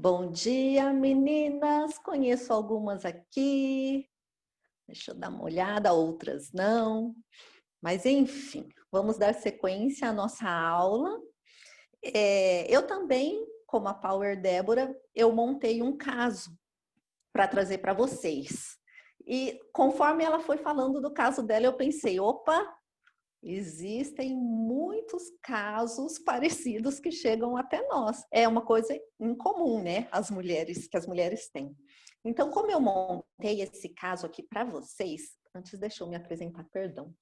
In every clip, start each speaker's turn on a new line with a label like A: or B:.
A: Bom dia, meninas. Conheço algumas aqui. Deixa eu dar uma olhada, outras não. Mas enfim, vamos dar sequência à nossa aula. Eu também, como a Power Débora, eu montei um caso para trazer para vocês. E conforme ela foi falando do caso dela, eu pensei, opa, existem muitos casos parecidos que chegam até nós. É uma coisa incomum, né? Que as mulheres têm. Então, como eu montei esse caso aqui para vocês, antes deixa eu me apresentar, perdão.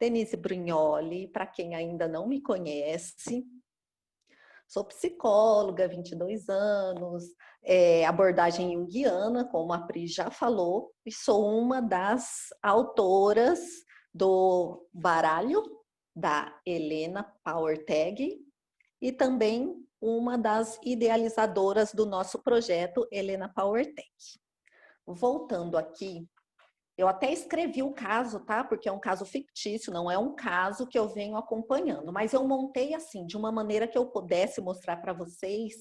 A: Denise Brignoli, para quem ainda não me conhece, sou psicóloga, 22 anos, abordagem junguiana, como a Pri já falou, e sou uma das autoras do baralho da Helena PowerTag e também uma das idealizadoras do nosso projeto Helena PowerTag. Voltando aqui, eu até escrevi o caso, tá? Porque é um caso fictício, não é um caso que eu venho acompanhando, mas eu montei assim, de uma maneira que eu pudesse mostrar para vocês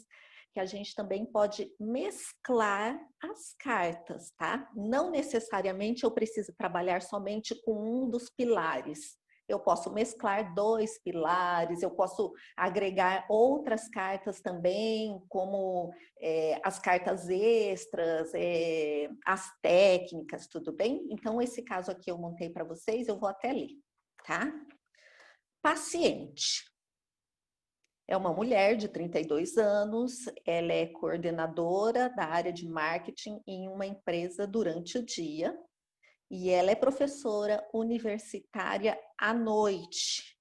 A: que a gente também pode mesclar as cartas, tá? Não necessariamente eu preciso trabalhar somente com um dos pilares. Eu posso mesclar dois pilares, eu posso agregar outras cartas também, como as cartas extras, as técnicas, tudo bem? Então, esse caso aqui eu montei para vocês, eu vou até ler, tá? Paciente. É uma mulher de 32 anos, ela é coordenadora da área de marketing em uma empresa durante o dia e ela é professora universitária à noite,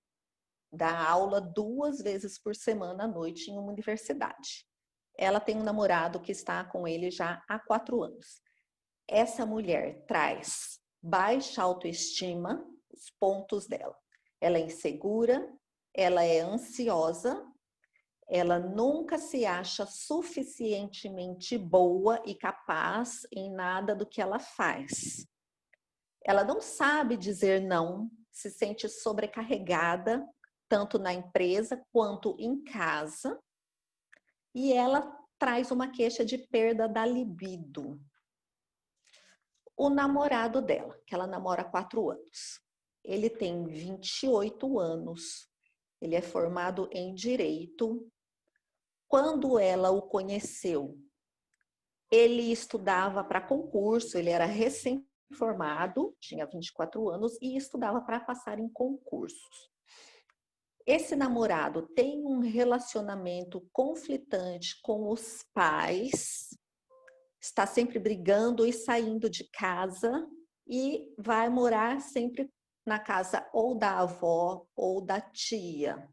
A: dá aula 2 vezes por semana à noite em uma universidade. Ela tem um namorado que está com ele já há 4 anos. Essa mulher traz baixa autoestima, os pontos dela. Ela é insegura, ela é ansiosa, ela nunca se acha suficientemente boa e capaz em nada do que ela faz. Ela não sabe dizer não, se sente sobrecarregada, tanto na empresa quanto em casa, e ela traz uma queixa de perda da libido. O namorado dela, que ela namora há 4 anos, ele tem 28 anos, ele é formado em Direito. Quando ela o conheceu, ele estudava para concurso, ele era recém-formado, tinha 24 anos e estudava para passar em concursos. Esse namorado tem um relacionamento conflitante com os pais, está sempre brigando e saindo de casa e vai morar sempre na casa ou da avó ou da tia.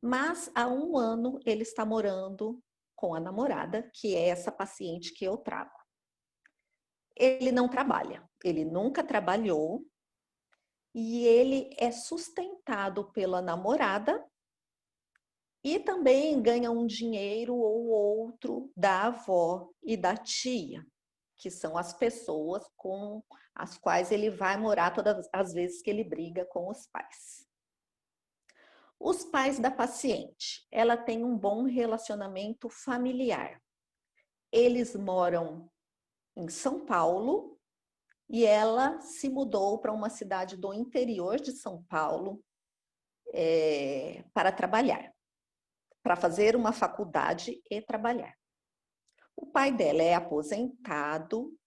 A: Mas há 1 ano ele está morando com a namorada, que é essa paciente que eu trago. Ele não trabalha, ele nunca trabalhou e ele é sustentado pela namorada e também ganha um dinheiro ou outro da avó e da tia, que são as pessoas com as quais ele vai morar todas as vezes que ele briga com os pais. Os pais da paciente, ela tem um bom relacionamento familiar. Eles moram em São Paulo e ela se mudou para uma cidade do interior de São Paulo para trabalhar, para fazer uma faculdade e trabalhar. O pai dela é aposentado,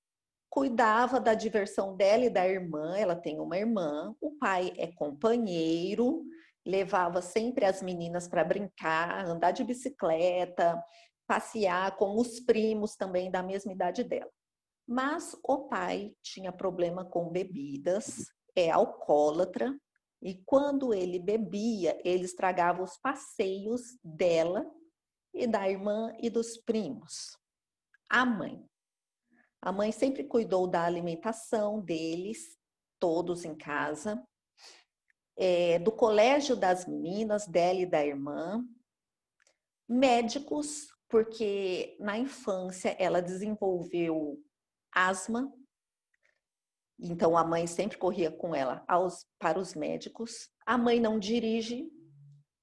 A: cuidava da diversão dela e da irmã, ela tem uma irmã, o pai é companheiro, levava sempre as meninas para brincar, andar de bicicleta, passear com os primos também da mesma idade dela. Mas o pai tinha problema com bebidas, é alcoólatra, e quando ele bebia, ele estragava os passeios dela e da irmã e dos primos. A mãe sempre cuidou da alimentação deles, todos em casa, do colégio das meninas, dela e da irmã, médicos, porque na infância ela desenvolveu asma, então a mãe sempre corria com ela para os médicos. A mãe não dirige,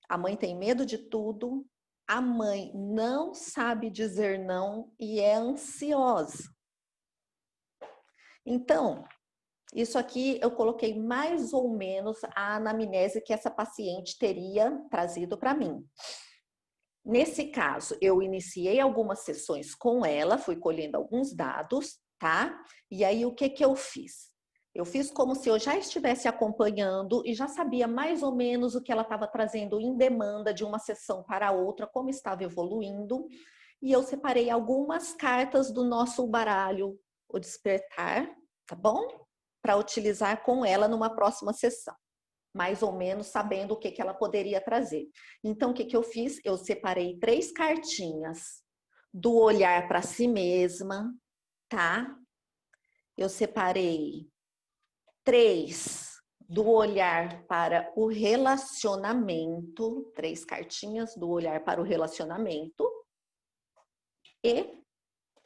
A: a mãe tem medo de tudo, a mãe não sabe dizer não e é ansiosa. Então, isso aqui eu coloquei mais ou menos a anamnese que essa paciente teria trazido para mim. Nesse caso, eu iniciei algumas sessões com ela, fui colhendo alguns dados, tá? E aí, o que que eu fiz? Eu fiz como se eu já estivesse acompanhando e já sabia mais ou menos o que ela estava trazendo em demanda de uma sessão para outra, como estava evoluindo. E eu separei algumas cartas do nosso baralho, o Despertar, tá bom? Para utilizar com ela numa próxima sessão, mais ou menos sabendo o que que ela poderia trazer. Então, o que que eu fiz? Eu separei 3 cartinhas do olhar para si mesma, tá? Eu separei 3 do olhar para o relacionamento, 3 cartinhas do olhar para o relacionamento e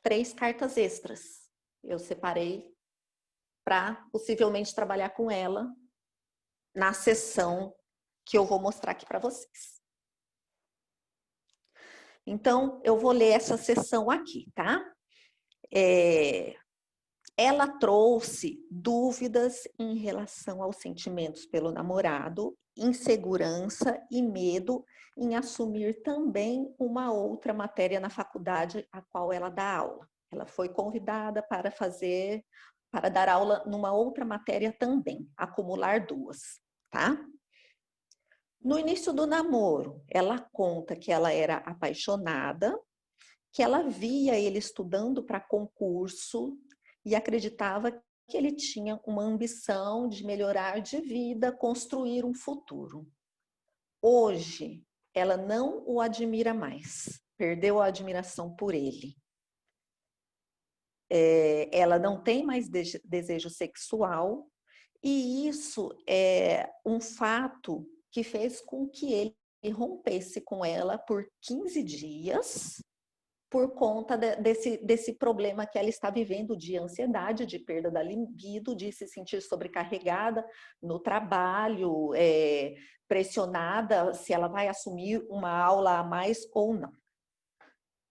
A: 3 cartas extras. Eu separei para possivelmente trabalhar com ela na sessão que eu vou mostrar aqui para vocês. Então, eu vou ler essa sessão aqui, tá? Ela trouxe dúvidas em relação aos sentimentos pelo namorado, insegurança e medo em assumir também uma outra matéria na faculdade a qual ela dá aula. Ela foi convidada para dar aula numa outra matéria também, acumular 2, tá? No início do namoro, ela conta que ela era apaixonada, que ela via ele estudando para concurso e acreditava que ele tinha uma ambição de melhorar de vida, construir um futuro. Hoje, ela não o admira mais, perdeu a admiração por ele. Ela não tem mais desejo sexual e isso é um fato que fez com que ele rompesse com ela por 15 dias, por conta desse problema que ela está vivendo de ansiedade, de perda da libido, de se sentir sobrecarregada no trabalho, pressionada se ela vai assumir uma aula a mais ou não.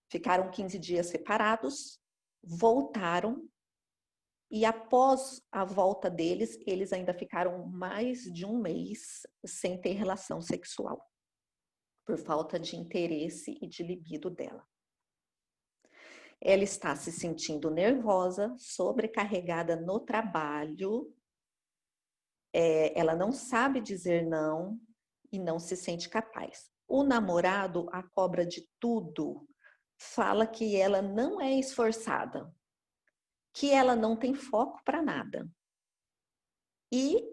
A: Ficaram 15 dias separados, voltaram, e após a volta deles, eles ainda ficaram mais de 1 mês sem ter relação sexual, por falta de interesse e de libido dela. Ela está se sentindo nervosa, sobrecarregada no trabalho, ela não sabe dizer não e não se sente capaz. O namorado a cobra de tudo, fala que ela não é esforçada, que ela não tem foco para nada. E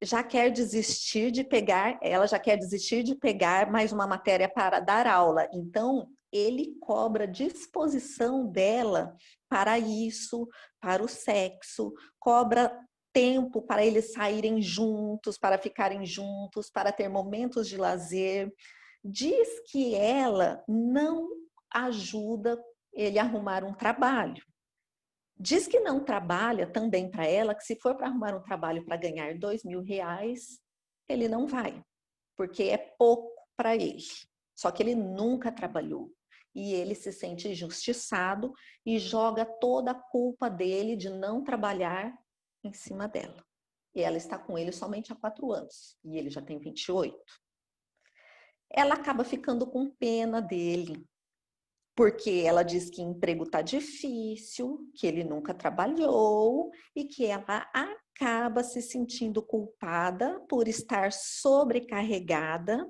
A: já quer desistir de pegar, ela já quer desistir de pegar mais uma matéria para dar aula. Então, ele cobra disposição dela para isso, para o sexo, cobra tempo para eles saírem juntos, para ficarem juntos, para ter momentos de lazer. Diz que ela não ajuda ele a arrumar um trabalho. Diz que não trabalha também para ela, que se for para arrumar um trabalho para ganhar R$2.000, ele não vai, porque é pouco para ele. Só que ele nunca trabalhou. E ele se sente injustiçado e joga toda a culpa dele de não trabalhar em cima dela. E ela está com ele somente há 4 anos, e ele já tem 28. Ela acaba ficando com pena dele, porque ela diz que emprego está difícil, que ele nunca trabalhou e que ela acaba se sentindo culpada por estar sobrecarregada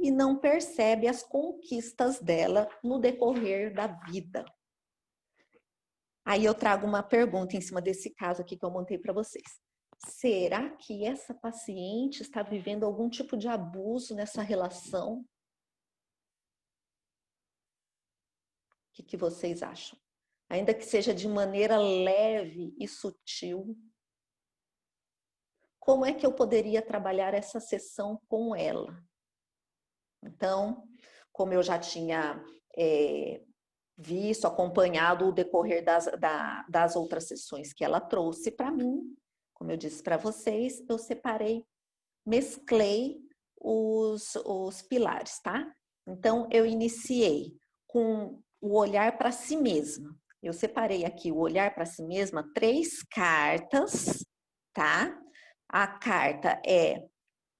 A: e não percebe as conquistas dela no decorrer da vida. Aí eu trago uma pergunta em cima desse caso aqui que eu montei para vocês. Será que essa paciente está vivendo algum tipo de abuso nessa relação? O que vocês acham? Ainda que seja de maneira leve e sutil. Como é que eu poderia trabalhar essa sessão com ela? Então, como eu já tinha visto, acompanhado o decorrer das outras sessões que ela trouxe para mim, como eu disse para vocês, eu separei, mesclei os pilares, tá? Então, eu iniciei com o olhar para si mesma. Eu separei aqui o olhar para si mesma, 3 cartas, tá? A carta é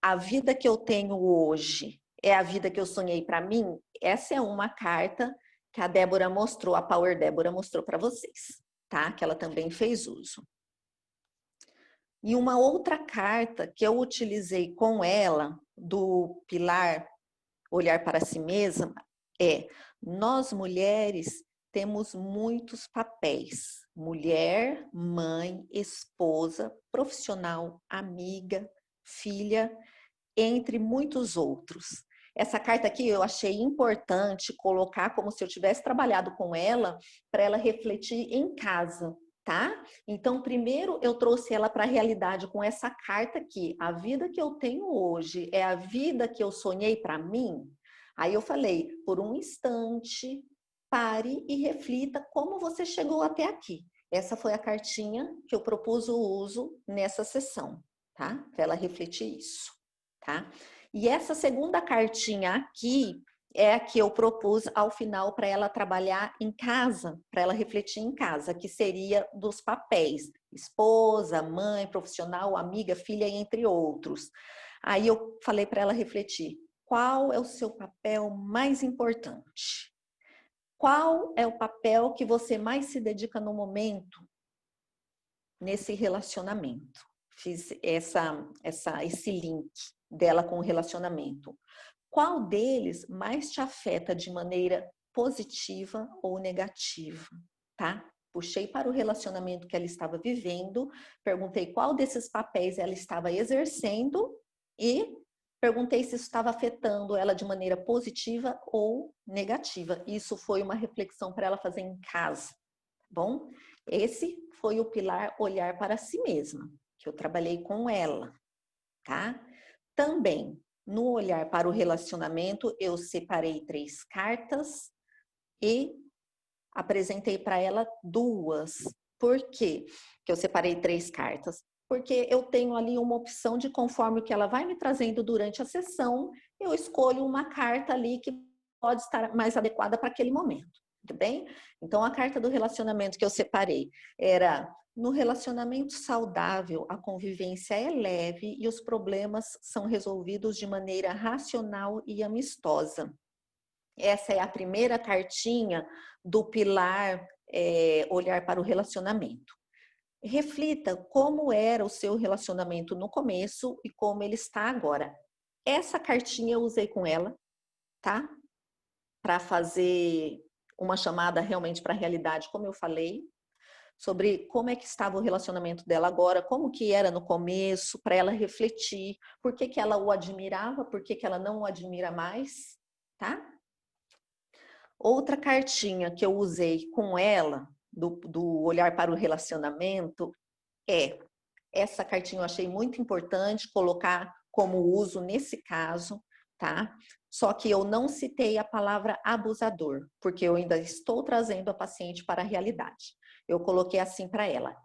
A: a vida que eu tenho hoje, é a vida que eu sonhei para mim? Essa é uma carta que a Débora mostrou, a Power Débora mostrou para vocês, tá? Que ela também fez uso. E uma outra carta que eu utilizei com ela, do pilar olhar para si mesma, é: nós mulheres temos muitos papéis. Mulher, mãe, esposa, profissional, amiga, filha, entre muitos outros. Essa carta aqui eu achei importante colocar como se eu tivesse trabalhado com ela, para ela refletir em casa, tá? Então, primeiro eu trouxe ela para a realidade com essa carta aqui. A vida que eu tenho hoje é a vida que eu sonhei para mim? Aí eu falei, por um instante, pare e reflita como você chegou até aqui. Essa foi a cartinha que eu propus o uso nessa sessão, tá? Para ela refletir isso, tá? E essa segunda cartinha aqui é a que eu propus ao final para ela trabalhar em casa, para ela refletir em casa, que seria dos papéis: esposa, mãe, profissional, amiga, filha, entre outros. Aí eu falei para ela refletir: qual é o seu papel mais importante? Qual é o papel que você mais se dedica no momento nesse relacionamento? Fiz esse link dela com o relacionamento. Qual deles mais te afeta de maneira positiva ou negativa, tá? Puxei para o relacionamento que ela estava vivendo, perguntei qual desses papéis ela estava exercendo e perguntei se isso estava afetando ela de maneira positiva ou negativa. Isso foi uma reflexão para ela fazer em casa, tá bom? Esse foi o pilar olhar para si mesma, que eu trabalhei com ela, tá? Também, no olhar para o relacionamento, eu separei 3 cartas e apresentei para ela 2. Por quê que eu separei 3 cartas? Porque eu tenho ali uma opção de, conforme o que ela vai me trazendo durante a sessão, eu escolho uma carta ali que pode estar mais adequada para aquele momento, tudo bem? Então, a carta do relacionamento que eu separei era: no relacionamento saudável, a convivência é leve e os problemas são resolvidos de maneira racional e amistosa. Essa é a primeira cartinha do pilar olhar para o relacionamento. Reflita como era o seu relacionamento no começo e como ele está agora. Essa cartinha eu usei com ela, tá? Para fazer uma chamada realmente para a realidade, como eu falei, sobre como é que estava o relacionamento dela agora, como que era no começo, para ela refletir, por que que ela o admirava, por que que ela não o admira mais, tá? Outra cartinha que eu usei com ela, do olhar para o relacionamento, é essa cartinha. Eu achei muito importante colocar como uso nesse caso, tá? Só que eu não citei a palavra abusador, porque eu ainda estou trazendo a paciente para a realidade. Eu coloquei assim para ela: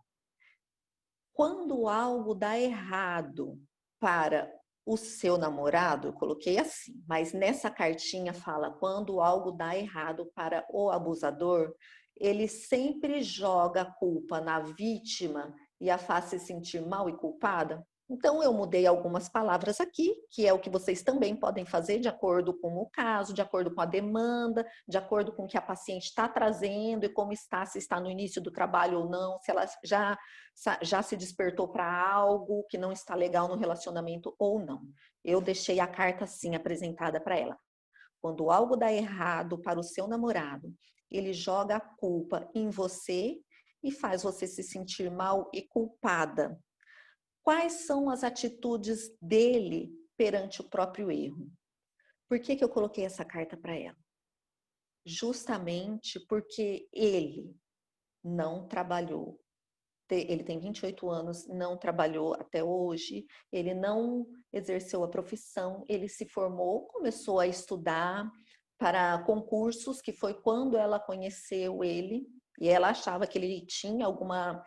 A: quando algo dá errado para o seu namorado, eu coloquei assim, mas nessa cartinha fala: quando algo dá errado para o abusador, ele sempre joga a culpa na vítima e a faz se sentir mal e culpada. Então, eu mudei algumas palavras aqui, que é o que vocês também podem fazer de acordo com o caso, de acordo com a demanda, de acordo com o que a paciente está trazendo e como está, se está no início do trabalho ou não, se ela já se despertou para algo que não está legal no relacionamento ou não. Eu deixei a carta assim apresentada para ela. Quando algo dá errado para o seu namorado, ele joga a culpa em você e faz você se sentir mal e culpada. Quais são as atitudes dele perante o próprio erro? Por que que eu coloquei essa carta para ela? Justamente porque ele não trabalhou. Ele tem 28 anos, não trabalhou até hoje, ele não exerceu a profissão, ele se formou, começou a estudar para concursos, que foi quando ela conheceu ele, e ela achava que ele tinha alguma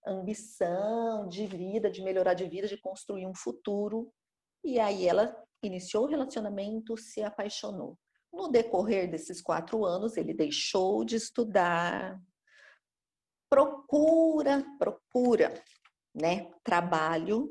A: ambição de vida, de melhorar de vida, de construir um futuro. E aí ela iniciou o relacionamento, se apaixonou. No decorrer desses 4 anos, ele deixou de estudar, procura, né, trabalho,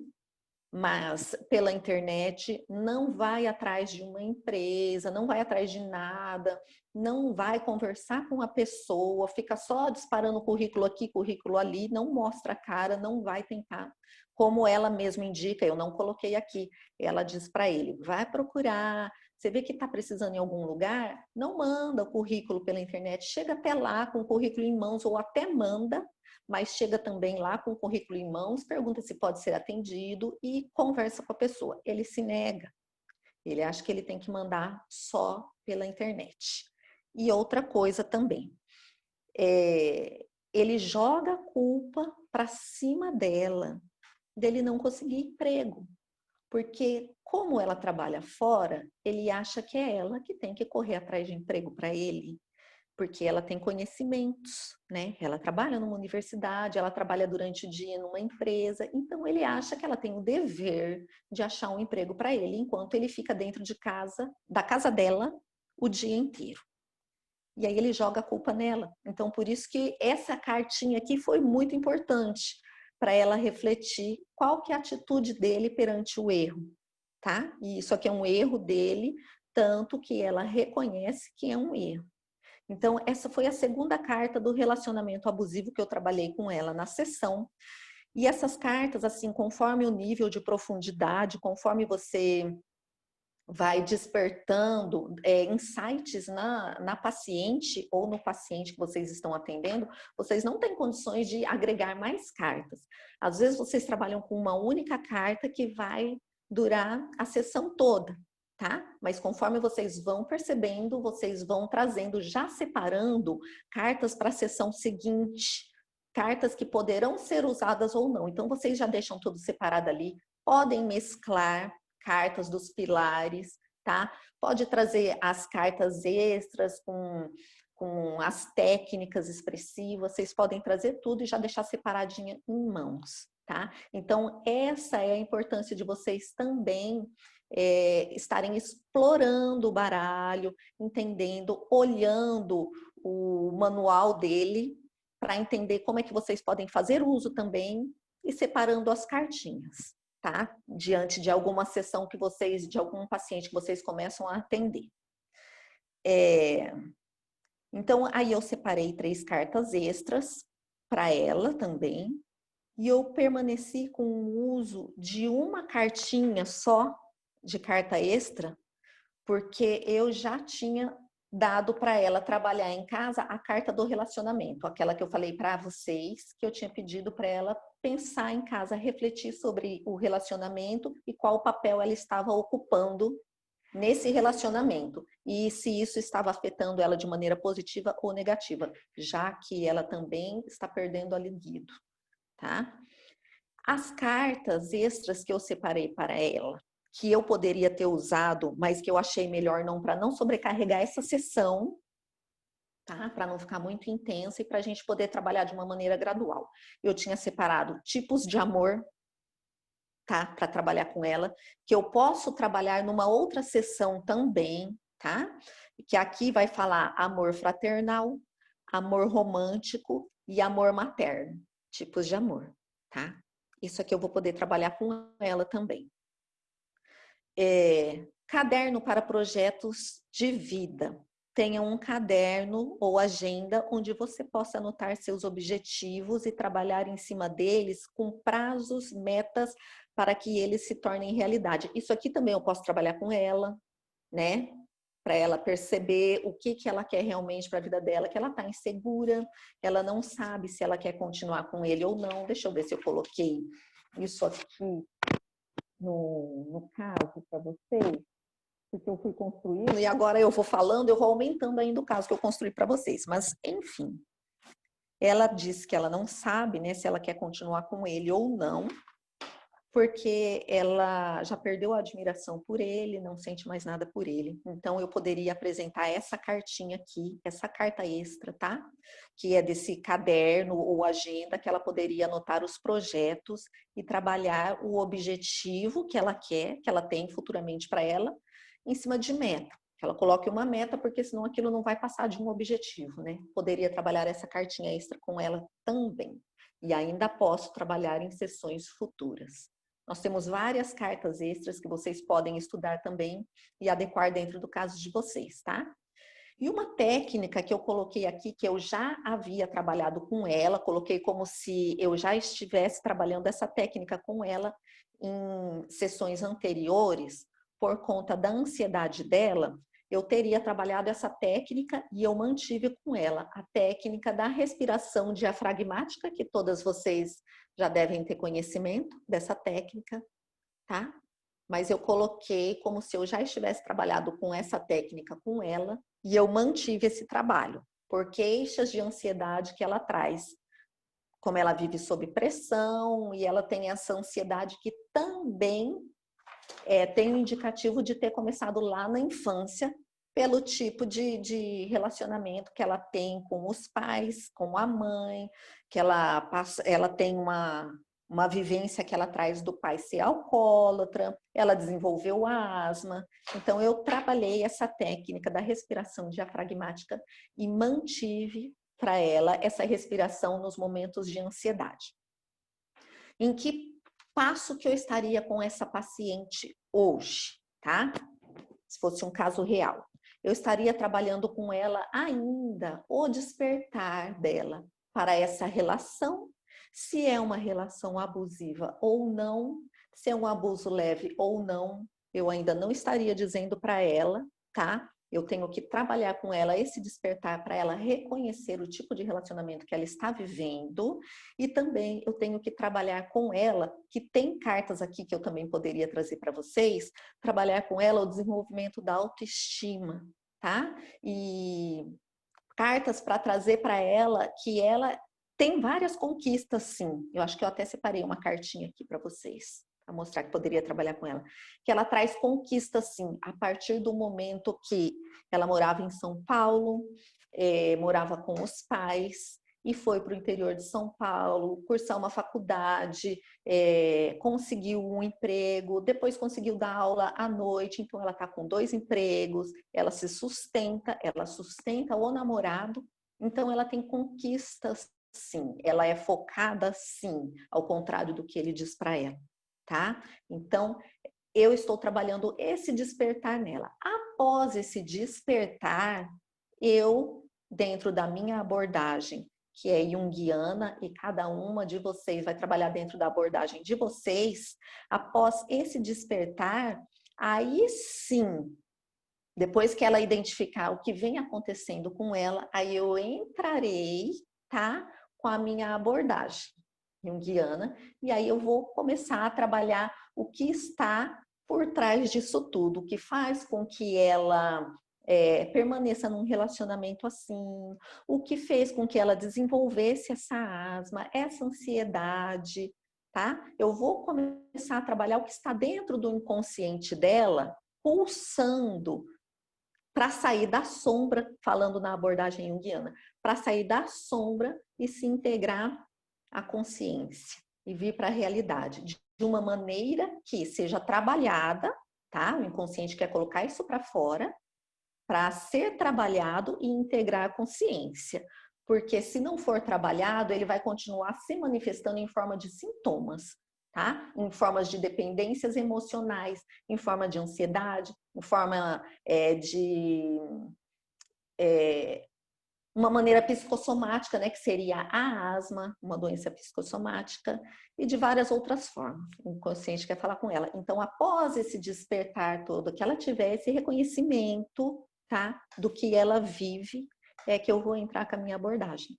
A: mas pela internet, não vai atrás de uma empresa, não vai atrás de nada, não vai conversar com a pessoa, fica só disparando currículo aqui, currículo ali, não mostra a cara, não vai tentar. Como ela mesma indica, eu não coloquei aqui, ela diz para ele, vai procurar, você vê que está precisando em algum lugar, não manda o currículo pela internet, chega até lá com o currículo em mãos ou até manda, mas chega também lá com o currículo em mãos, pergunta se pode ser atendido e conversa com a pessoa. Ele se nega. Ele acha que ele tem que mandar só pela internet. E outra coisa também, ele joga a culpa para cima dele não conseguir emprego. Porque como ela trabalha fora, ele acha que é ela que tem que correr atrás de emprego para ele, porque ela tem conhecimentos, né? Ela trabalha numa universidade, ela trabalha durante o dia numa empresa, então ele acha que ela tem o dever de achar um emprego para ele, enquanto ele fica dentro de casa, da casa dela, o dia inteiro. E aí ele joga a culpa nela. Então, por isso que essa cartinha aqui foi muito importante para ela refletir qual que é a atitude dele perante o erro, tá? E isso aqui é um erro dele, tanto que ela reconhece que é um erro. Então, essa foi a segunda carta do relacionamento abusivo que eu trabalhei com ela na sessão. E essas cartas, assim, conforme o nível de profundidade, conforme você vai despertando insights na paciente ou no paciente que vocês estão atendendo, vocês não têm condições de agregar mais cartas. Às vezes vocês trabalham com uma única carta que vai durar a sessão toda, tá? Mas conforme vocês vão percebendo, vocês vão trazendo, já separando cartas para a sessão seguinte, cartas que poderão ser usadas ou não. Então vocês já deixam tudo separado ali, podem mesclar cartas dos pilares, tá? Pode trazer as cartas extras com as técnicas expressivas, vocês podem trazer tudo e já deixar separadinha em mãos, tá? Então, essa é a importância de vocês também estarem explorando o baralho, entendendo, olhando o manual dele, para entender como é que vocês podem fazer uso também e separando as cartinhas. Tá? Diante de alguma sessão que vocês, de algum paciente que vocês começam a atender. Então, aí eu separei 3 cartas extras para ela também, e eu permaneci com o uso de uma cartinha só de carta extra, porque eu já tinha dado para ela trabalhar em casa a carta do relacionamento, aquela que eu falei para vocês, que eu tinha pedido para ela pensar em casa, refletir sobre o relacionamento e qual papel ela estava ocupando nesse relacionamento e se isso estava afetando ela de maneira positiva ou negativa, já que ela também está perdendo a libido, tá? As cartas extras que eu separei para ela, que eu poderia ter usado, mas que eu achei melhor não, para não sobrecarregar essa sessão, tá? Para não ficar muito intensa e para a gente poder trabalhar de uma maneira gradual. Eu tinha separado tipos de amor, tá? Para trabalhar com ela, que eu posso trabalhar numa outra sessão também, tá? Que aqui vai falar amor fraternal, amor romântico e amor materno, tipos de amor, tá? Isso aqui eu vou poder trabalhar com ela também. Caderno para projetos de vida. Tenha um caderno ou agenda onde você possa anotar seus objetivos e trabalhar em cima deles com prazos, metas para que eles se tornem realidade. Isso aqui também eu posso trabalhar com ela, né? Para ela perceber o que ela quer realmente para a vida dela, que ela está insegura, ela não sabe se ela quer continuar com ele ou não. Deixa eu ver se eu coloquei isso aqui no caso para vocês, porque eu fui construindo e agora eu vou falando, eu vou aumentando ainda o caso que eu construí para vocês. Mas, enfim, ela diz que ela não sabe, né, se ela quer continuar com ele ou não, porque ela já perdeu a admiração por ele, não sente mais nada por ele. Então, eu poderia apresentar essa cartinha aqui, essa carta extra, tá? Que é desse caderno ou agenda, que ela poderia anotar os projetos e trabalhar o objetivo que ela quer, que ela tem futuramente para ela, em cima de meta. Que ela coloque uma meta, porque senão aquilo não vai passar de um objetivo, né? Poderia trabalhar essa cartinha extra com ela também. E ainda posso trabalhar em sessões futuras. Nós temos várias cartas extras que vocês podem estudar também e adequar dentro do caso de vocês, tá? E uma técnica que eu coloquei aqui, que eu já havia trabalhado com ela, coloquei como se eu já estivesse trabalhando essa técnica com ela em sessões anteriores, por conta da ansiedade dela, eu teria trabalhado essa técnica e eu mantive com ela a técnica da respiração diafragmática, que todas vocês já devem ter conhecimento dessa técnica, tá? Mas eu coloquei como se eu já estivesse trabalhado com essa técnica com ela e eu mantive esse trabalho, por queixas de ansiedade que ela traz. Como ela vive sob pressão e ela tem essa ansiedade que também tem um indicativo de ter começado lá na infância, pelo tipo de relacionamento que ela tem com os pais, com a mãe, que ela tem uma vivência que ela traz do pai ser alcoólatra, ela desenvolveu asma. Então, eu trabalhei essa técnica da respiração diafragmática e mantive para ela essa respiração nos momentos de ansiedade. Em que passo que eu estaria com essa paciente hoje, tá? Se fosse um caso real. Eu estaria trabalhando com ela ainda o despertar dela para essa relação, se é uma relação abusiva ou não, se é um abuso leve ou não, eu ainda não estaria dizendo para ela, tá? Eu tenho que trabalhar com ela esse despertar para ela reconhecer o tipo de relacionamento que ela está vivendo e também eu tenho que trabalhar com ela, que tem cartas aqui que eu também poderia trazer para vocês, trabalhar com ela o desenvolvimento da autoestima, tá? E cartas para trazer para ela que ela tem várias conquistas, sim. Eu acho que eu até separei uma cartinha aqui para vocês, para mostrar que poderia trabalhar com ela. Que ela traz conquistas, sim, a partir do momento que ela morava em São Paulo, morava com os pais e foi para o interior de São Paulo, cursar uma faculdade, conseguiu um emprego, depois conseguiu dar aula à noite, então ela está com 2 empregos, ela se sustenta, ela sustenta o namorado, então ela tem conquistas, sim, ela é focada, sim, ao contrário do que ele diz para ela, tá? Então, eu estou trabalhando esse despertar nela. Após esse despertar, eu, dentro da minha abordagem, que é junguiana, e cada uma de vocês vai trabalhar dentro da abordagem de vocês, após esse despertar, aí sim, depois que ela identificar o que vem acontecendo com ela, aí eu entrarei, tá, com a minha abordagem junguiana, e aí eu vou começar a trabalhar o que está por trás disso tudo, o que faz com que ela permaneça num relacionamento assim, o que fez com que ela desenvolvesse essa asma, essa ansiedade, tá? Eu vou começar a trabalhar o que está dentro do inconsciente dela, pulsando para sair da sombra, falando na abordagem junguiana, para sair da sombra e se integrar à consciência e vir para a realidade de uma maneira que seja trabalhada, tá? O inconsciente quer colocar isso para fora, para ser trabalhado e integrar a consciência. Porque se não for trabalhado, ele vai continuar se manifestando em forma de sintomas, tá? Em formas de dependências emocionais, em forma de ansiedade, em forma de uma maneira psicossomática, né, que seria a asma, uma doença psicossomática, e de várias outras formas. O inconsciente quer falar com ela. Então, após esse despertar todo, que ela tiver esse reconhecimento, tá, do que ela vive, é que eu vou entrar com a minha abordagem.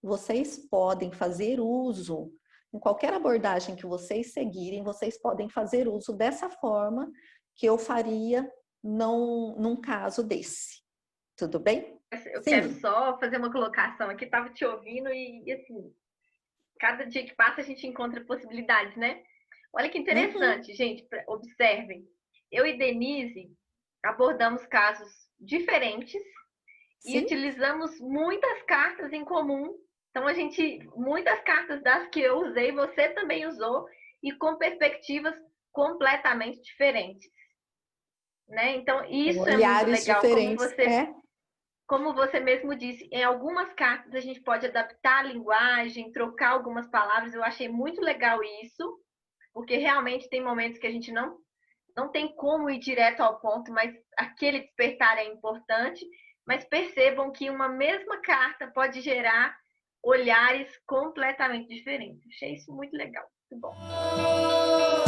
A: Vocês podem fazer uso, em qualquer abordagem que vocês seguirem, vocês podem fazer uso dessa forma que eu faria num caso desse. Tudo bem?
B: Eu quero
A: Sim.
B: só fazer uma colocação aqui, estava te ouvindo e assim, cada dia que passa a gente encontra possibilidades, né? Olha que
A: Uhum.
B: interessante, gente, observem. Eu e Denise abordamos casos diferentes e
A: Sim.
B: utilizamos muitas cartas em comum. Então, muitas cartas das que eu usei, você também usou, e com perspectivas completamente diferentes. né? Então,
A: Com
B: isso é muito
A: olhares
B: legal,
A: diferentes.
B: como você mesmo disse, em algumas cartas a gente pode adaptar a linguagem, trocar algumas palavras. Eu achei muito legal isso, porque realmente tem momentos que a gente não tem como ir direto ao ponto, mas aquele despertar é importante. Mas percebam que uma mesma carta pode gerar olhares completamente diferentes. Achei isso muito legal, muito bom.